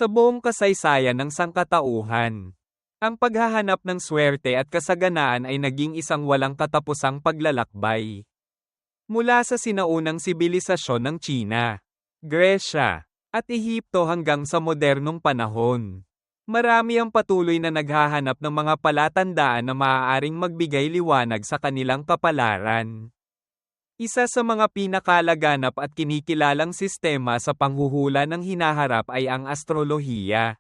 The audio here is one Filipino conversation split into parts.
Sa buong kasaysayan ng sangkatauhan, ang paghahanap ng swerte at kasaganaan ay naging isang walang katapusang paglalakbay. Mula sa sinaunang sibilisasyon ng Tsina, Gresya, at Ehipto hanggang sa modernong panahon. Marami ang patuloy na naghahanap ng mga palatandaan na maaaring magbigay liwanag sa kanilang kapalaran. Isa sa mga pinakalaganap at kinikilalang sistema sa panghuhula ng hinaharap ay ang astrolohiya.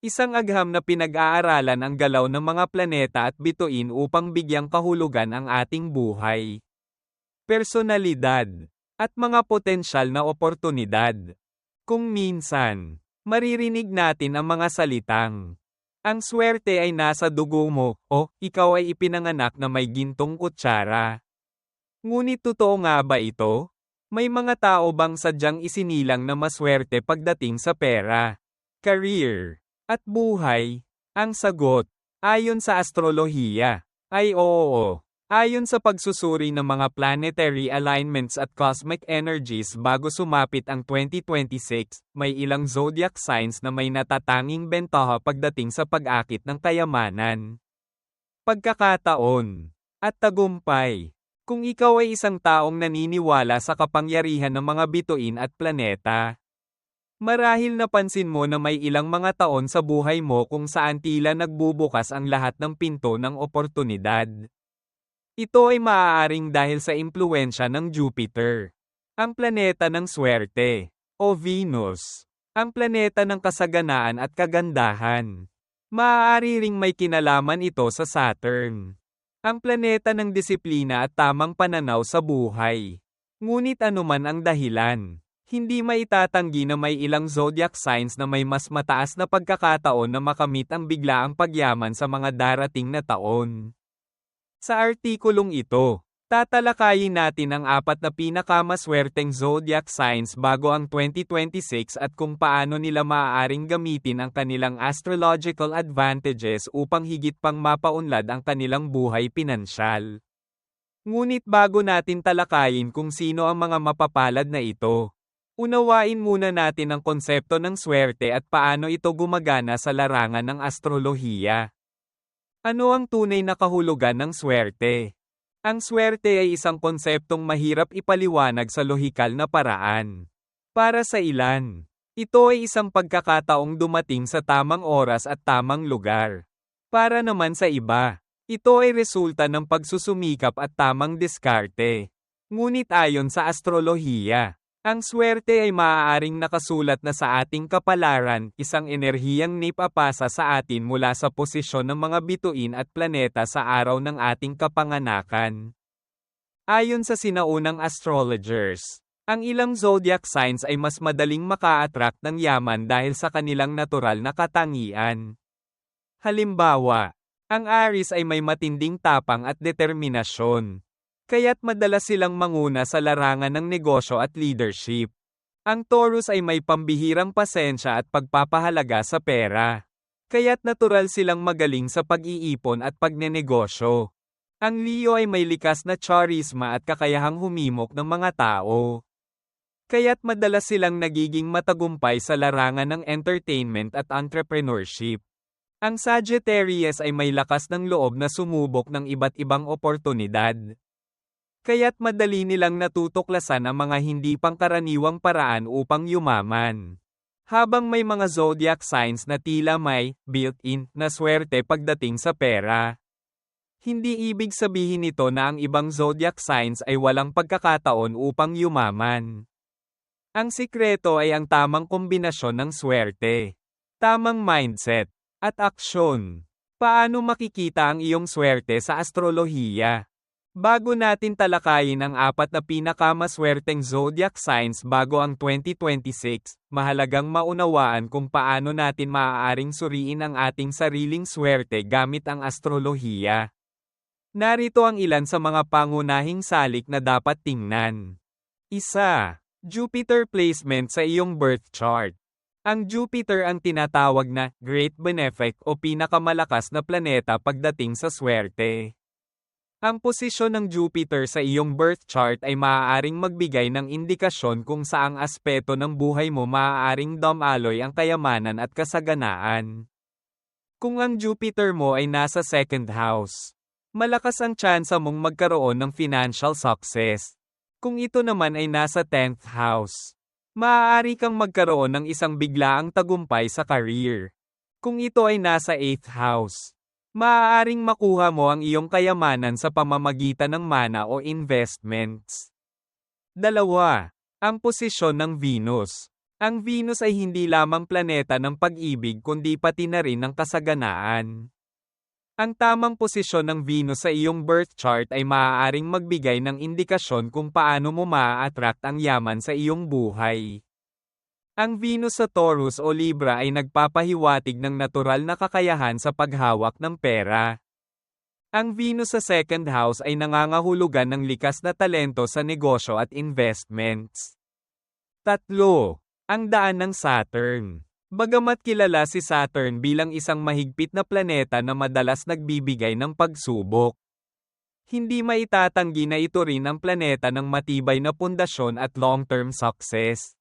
Isang agham na pinag-aaralan ang galaw ng mga planeta at bituin upang bigyang kahulugan ang ating buhay, personalidad, at mga potensyal na oportunidad. Kung minsan, maririnig natin ang mga salitang, "Ang swerte ay nasa dugo mo," o "Ikaw ay ipinanganak na may gintong kutsara." Ngunit totoo nga ba ito? May mga tao bang sadyang isinilang na maswerte pagdating sa pera, career, at buhay? Ang sagot, ayon sa astrolohiya, ay oo. Ayon sa pagsusuri ng mga planetary alignments at cosmic energies bago sumapit ang 2026, may ilang zodiac signs na may natatanging bentaha pagdating sa pag-akit ng kayamanan, pagkakataon, at tagumpay. Kung ikaw ay isang taong naniniwala sa kapangyarihan ng mga bituin at planeta, marahil napansin mo na may ilang mga taon sa buhay mo kung saan tila nagbubukas ang lahat ng pinto ng oportunidad. Ito ay maaaring dahil sa impluwensya ng Jupiter, ang planeta ng swerte, o Venus, ang planeta ng kasaganaan at kagandahan. Maaari ring may kinalaman ito sa Saturn, ang planeta ng disiplina at tamang pananaw sa buhay. Ngunit anuman ang dahilan, hindi maitatanggi na may ilang zodiac signs na may mas mataas na pagkakataon na makamit ang biglaang pagyaman sa mga darating na taon. Sa artikulong ito, tatalakayin natin ang 4 na pinakamaswerteng zodiac signs bago ang 2026 at kung paano nila maaaring gamitin ang kanilang astrological advantages upang higit pang mapaunlad ang kanilang buhay pinansyal. Ngunit bago natin talakayin kung sino ang mga mapapalad na ito, unawain muna natin ang konsepto ng swerte at paano ito gumagana sa larangan ng astrolohiya. Ano ang tunay na kahulugan ng swerte? Ang swerte ay isang konseptong mahirap ipaliwanag sa lohikal na paraan. Para sa ilan, ito ay isang pagkakataong dumating sa tamang oras at tamang lugar. Para naman sa iba, ito ay resulta ng pagsusumikap at tamang diskarte. Ngunit ayon sa astrolohiya, ang swerte ay maaaring nakasulat na sa ating kapalaran, isang enerhiyang naipapasa sa atin mula sa posisyon ng mga bituin at planeta sa araw ng ating kapanganakan. Ayon sa sinaunang astrologers, ang ilang zodiac signs ay mas madaling maka-attract ng yaman dahil sa kanilang natural na katangian. Halimbawa, ang Aries ay may matinding tapang at determinasyon, kaya't madalas silang manguna sa larangan ng negosyo at leadership. Ang Taurus ay may pambihirang pasensya at pagpapahalaga sa pera, kaya't natural silang magaling sa pag-iipon at pagnenegosyo. Ang Leo ay may likas na charisma at kakayahang humimok ng mga tao, kaya't madalas silang nagiging matagumpay sa larangan ng entertainment at entrepreneurship. Ang Sagittarius ay may lakas ng loob na sumubok ng iba't ibang oportunidad, kaya't madali nilang natutuklasan ang mga hindi pangkaraniwang paraan upang yumaman. Habang may mga zodiac signs na tila may built-in na swerte pagdating sa pera, hindi ibig sabihin nito na ang ibang zodiac signs ay walang pagkakataon upang yumaman. Ang sikreto ay ang tamang kombinasyon ng swerte, tamang mindset, at aksyon. Paano makikita ang iyong swerte sa astrolohiya? Bago natin talakayin ang 4 na pinakamaswerteng zodiac signs bago ang 2026, mahalagang maunawaan kung paano natin maaaring suriin ang ating sariling swerte gamit ang astrolohiya. Narito ang ilan sa mga pangunahing salik na dapat tingnan. 1. Jupiter placement sa iyong birth chart. Ang Jupiter ang tinatawag na Great Benefic o pinakamalakas na planeta pagdating sa swerte. Ang posisyon ng Jupiter sa iyong birth chart ay maaaring magbigay ng indikasyon kung saang aspeto ng buhay mo maaaring dumaloy ang kayamanan at kasaganaan. Kung ang Jupiter mo ay nasa second house, malakas ang tsansa mong magkaroon ng financial success. Kung ito naman ay nasa 10th house, maaari kang magkaroon ng isang biglaang tagumpay sa career. Kung ito ay nasa 8th house, maaaring makuha mo ang iyong kayamanan sa pamamagitan ng mana o investments. 2. Ang posisyon ng Venus. Ang Venus ay hindi lamang planeta ng pag-ibig kundi pati na rin ng kasaganaan. Ang tamang posisyon ng Venus sa iyong birth chart ay maaaring magbigay ng indikasyon kung paano mo maa-attract ang yaman sa iyong buhay. Ang Venus sa Taurus o Libra ay nagpapahiwatig ng natural na kakayahan sa paghawak ng pera. Ang Venus sa second house ay nangangahulugan ng likas na talento sa negosyo at investments. 3. Ang daan ng Saturn. Bagamat kilala si Saturn bilang isang mahigpit na planeta na madalas nagbibigay ng pagsubok, hindi maitatanggi na ito rin ang planeta ng matibay na pundasyon at long-term success.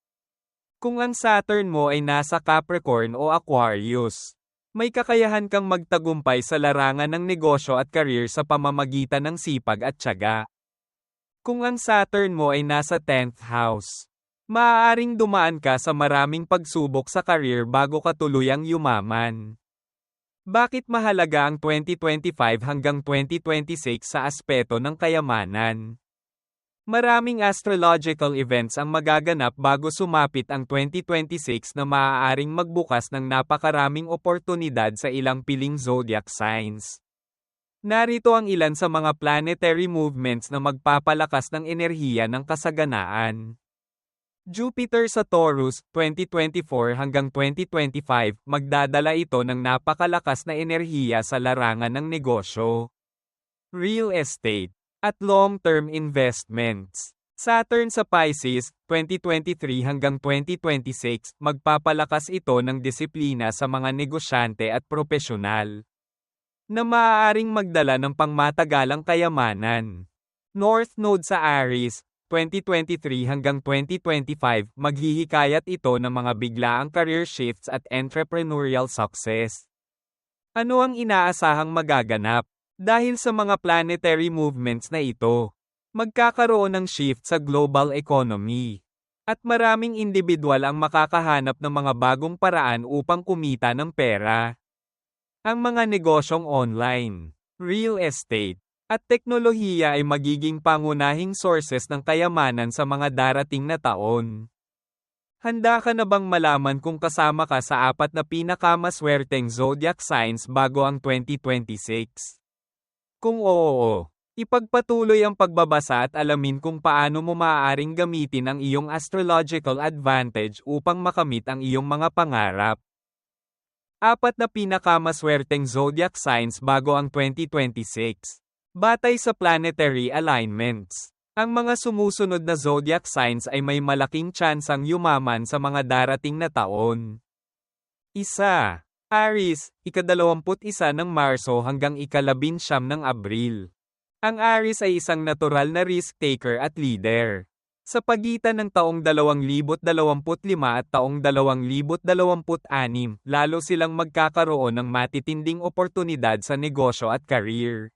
Kung ang Saturn mo ay nasa Capricorn o Aquarius, may kakayahan kang magtagumpay sa larangan ng negosyo at career sa pamamagitan ng sipag at tiyaga. Kung ang Saturn mo ay nasa 10th house, maaaring dumaan ka sa maraming pagsubok sa career bago ka tuluyang yumaman. Bakit mahalaga ang 2025 hanggang 2026 sa aspeto ng kayamanan? Maraming astrological events ang magaganap bago sumapit ang 2026 na maaaring magbukas ng napakaraming oportunidad sa ilang piling zodiac signs. Narito ang ilan sa mga planetary movements na magpapalakas ng enerhiya ng kasaganaan. Jupiter sa Taurus, 2024 hanggang 2025, magdadala ito ng napakalakas na enerhiya sa larangan ng negosyo, real estate, at long-term investments. Saturn sa Pisces, 2023 hanggang 2026, magpapalakas ito ng disiplina sa mga negosyante at propesyonal, na maaaring magdala ng pangmatagalang kayamanan. North Node sa Aries, 2023 hanggang 2025, maghihikayat ito ng mga biglaang career shifts at entrepreneurial success. Ano ang inaasahang magaganap? Dahil sa mga planetary movements na ito, magkakaroon ng shift sa global economy. At maraming individual ang makakahanap ng mga bagong paraan upang kumita ng pera. Ang mga negosyong online, real estate, at teknolohiya ay magiging pangunahing sources ng kayamanan sa mga darating na taon. Handa ka na bang malaman kung kasama ka sa 4 na pinakamaswerteng zodiac signs bago ang 2026? Kung oo, ipagpatuloy ang pagbabasa at alamin kung paano mo maaaring gamitin ang iyong astrological advantage upang makamit ang iyong mga pangarap. 4 na pinakamaswerteng zodiac signs bago ang 2026. Batay sa planetary alignments, ang mga sumusunod na zodiac signs ay may malaking tsansang yumaman sa mga darating na taon. 1. Aries, ika-21 ng Marso hanggang ika-19 ng Abril. Ang Aries ay isang natural na risk-taker at leader. Sa pagitan ng taong 2025 at taong 2026, lalo silang magkakaroon ng matitinding oportunidad sa negosyo at career.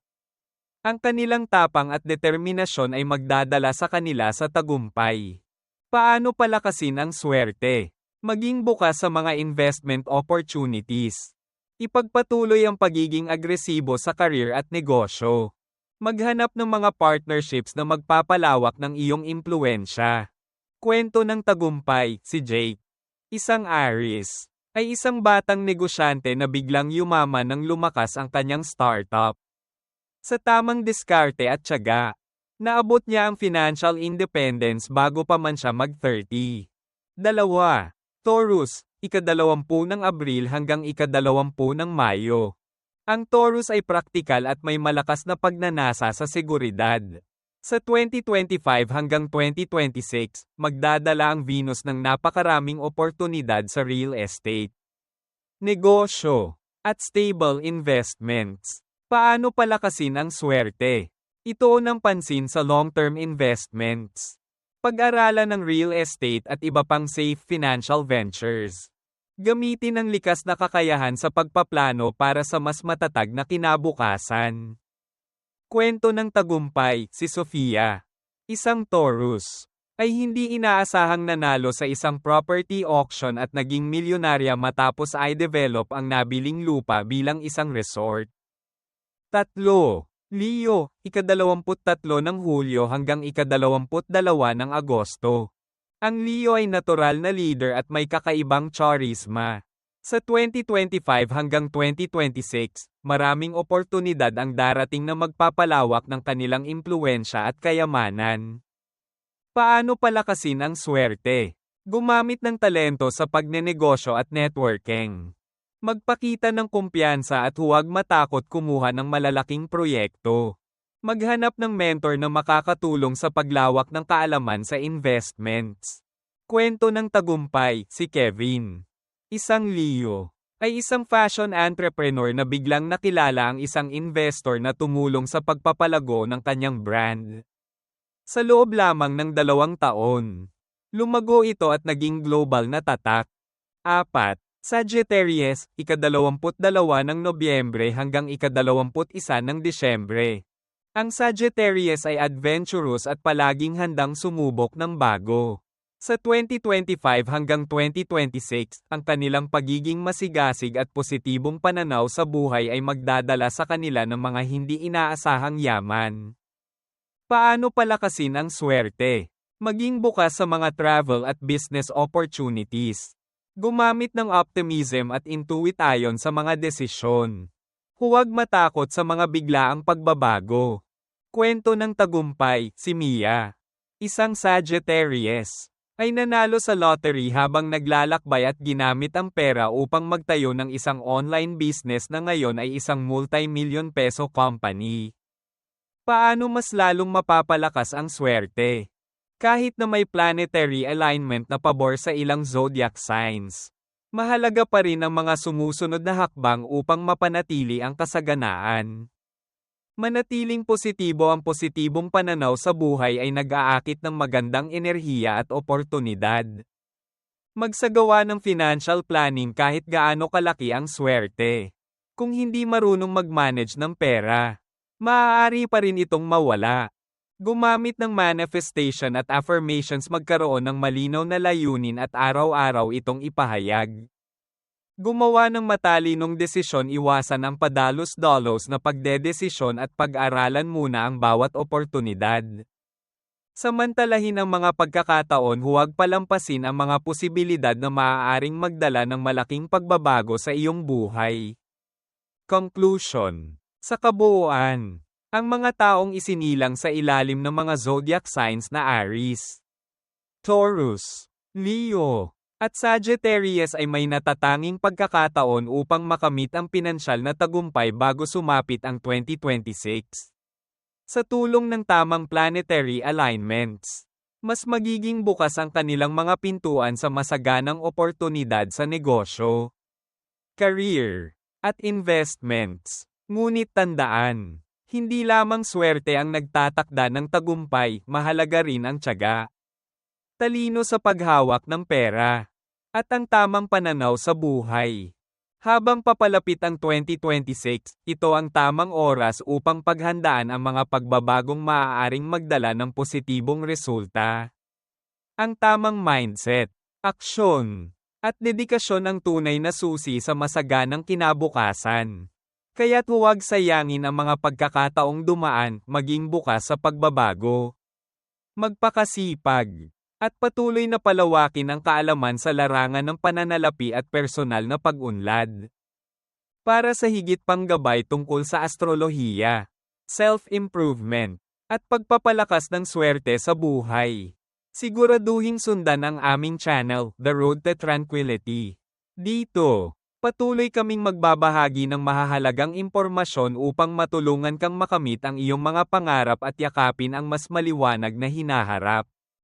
Ang kanilang tapang at determinasyon ay magdadala sa kanila sa tagumpay. Paano palakasin ang swerte? Maging bukas sa mga investment opportunities. Ipagpatuloy ang pagiging agresibo sa career at negosyo. Maghanap ng mga partnerships na magpapalawak ng iyong impluwensya. Kwento ng tagumpay, si Jake, isang Aries, ay isang batang negosyante na biglang yumaman nang lumakas ang kanyang startup. Sa tamang diskarte at tiyaga, naabot niya ang financial independence bago pa man siya mag-30. 2. Taurus, ika-20 ng Abril hanggang ika-20 ng Mayo. Ang Taurus ay praktikal at may malakas na pagnanasa sa seguridad. Sa 2025 hanggang 2026, magdadala ang Venus ng napakaraming oportunidad sa real estate, negosyo, at stable investments. Paano palakasin ang swerte? Ituon ang pansin sa long-term investments. Pag-aralan ng real estate at iba pang safe financial ventures. Gamitin ang likas na kakayahan sa pagpaplano para sa mas matatag na kinabukasan. Kwento ng tagumpay, si Sofia, isang Taurus, ay hindi inaasahang nanalo sa isang property auction at naging milyonarya matapos i-develop ang nabiling lupa bilang isang resort. 3. Leo, ika-23 ng Hulyo hanggang ika-22 ng Agosto. Ang Leo ay natural na leader at may kakaibang charisma. Sa 2025 hanggang 2026, maraming oportunidad ang darating na magpapalawak ng kanilang impluwensya at kayamanan. Paano palakasin ang swerte? Gumamit ng talento sa pagnenegosyo at networking. Magpakita ng kumpiyansa at huwag matakot kumuha ng malalaking proyekto. Maghanap ng mentor na makakatulong sa paglawak ng kaalaman sa investments. Kwento ng tagumpay, si Kevin, isang Leo, ay isang fashion entrepreneur na biglang nakilala ang isang investor na tumulong sa pagpapalago ng kanyang brand. Sa loob lamang ng 2 taon, lumago ito at naging global na tatak. 4. Sagittarius, ika-22 ng Nobyembre hanggang ika-21 ng Disyembre. Ang Sagittarius ay adventurous at palaging handang sumubok ng bago. Sa 2025 hanggang 2026, ang kanilang pagiging masigasig at positibong pananaw sa buhay ay magdadala sa kanila ng mga hindi inaasahang yaman. Paano palakasin ang swerte? Maging bukas sa mga travel at business opportunities. Gumamit ng optimism at intuition sa mga desisyon. Huwag matakot sa mga biglaang pagbabago. Kwento ng tagumpay, si Mia, isang Sagittarius, ay nanalo sa lottery habang naglalakbay at ginamit ang pera upang magtayo ng isang online business na ngayon ay isang multi-million peso company. Paano mas lalong mapapalakas ang swerte? Kahit na may planetary alignment na pabor sa ilang zodiac signs, mahalaga pa rin ang mga sumusunod na hakbang upang mapanatili ang kasaganaan. Manatiling positibo. Ang positibong pananaw sa buhay ay nag-aakit ng magandang enerhiya at oportunidad. Magsagawa ng financial planning kahit gaano kalaki ang swerte. Kung hindi marunong mag-manage ng pera, maaari pa rin itong mawala. Gumamit ng manifestation at affirmations, magkaroon ng malinaw na layunin at araw-araw itong ipahayag. Gumawa ng matalinong desisyon, iwasan ang padalos-dalos na pagdedesisyon at pag-aralan muna ang bawat oportunidad. Samantalahin ang mga pagkakataon, huwag palampasin ang mga posibilidad na maaaring magdala ng malaking pagbabago sa iyong buhay. Conclusion. Sa kabuuan, ang mga taong isinilang sa ilalim ng mga zodiac signs na Aries, Taurus, Leo, at Sagittarius ay may natatanging pagkakataon upang makamit ang pinansyal na tagumpay bago sumapit ang 2026. Sa tulong ng tamang planetary alignments, mas magiging bukas ang kanilang mga pintuan sa masaganang oportunidad sa negosyo, career, at investments. Ngunit tandaan, hindi lamang swerte ang nagtatakda ng tagumpay, mahalaga rin ang tiyaga, talino sa paghawak ng pera, at ang tamang pananaw sa buhay. Habang papalapit ang 2026, ito ang tamang oras upang paghandaan ang mga pagbabagong maaaring magdala ng positibong resulta. Ang tamang mindset, aksyon, at dedikasyon ang tunay na susi sa masaganang kinabukasan. Kaya't huwag sayangin ang mga pagkakataong dumaan, maging bukas sa pagbabago. Magpakasipag, at patuloy na palawakin ang kaalaman sa larangan ng pananalapi at personal na pag-unlad. Para sa higit pang gabay tungkol sa astrolohiya, self-improvement, at pagpapalakas ng swerte sa buhay, siguraduhing sundan ang aming channel, The Road to Tranquility. Dito, patuloy kaming magbabahagi ng mahahalagang impormasyon upang matulungan kang makamit ang iyong mga pangarap at yakapin ang mas maliwanag na hinaharap.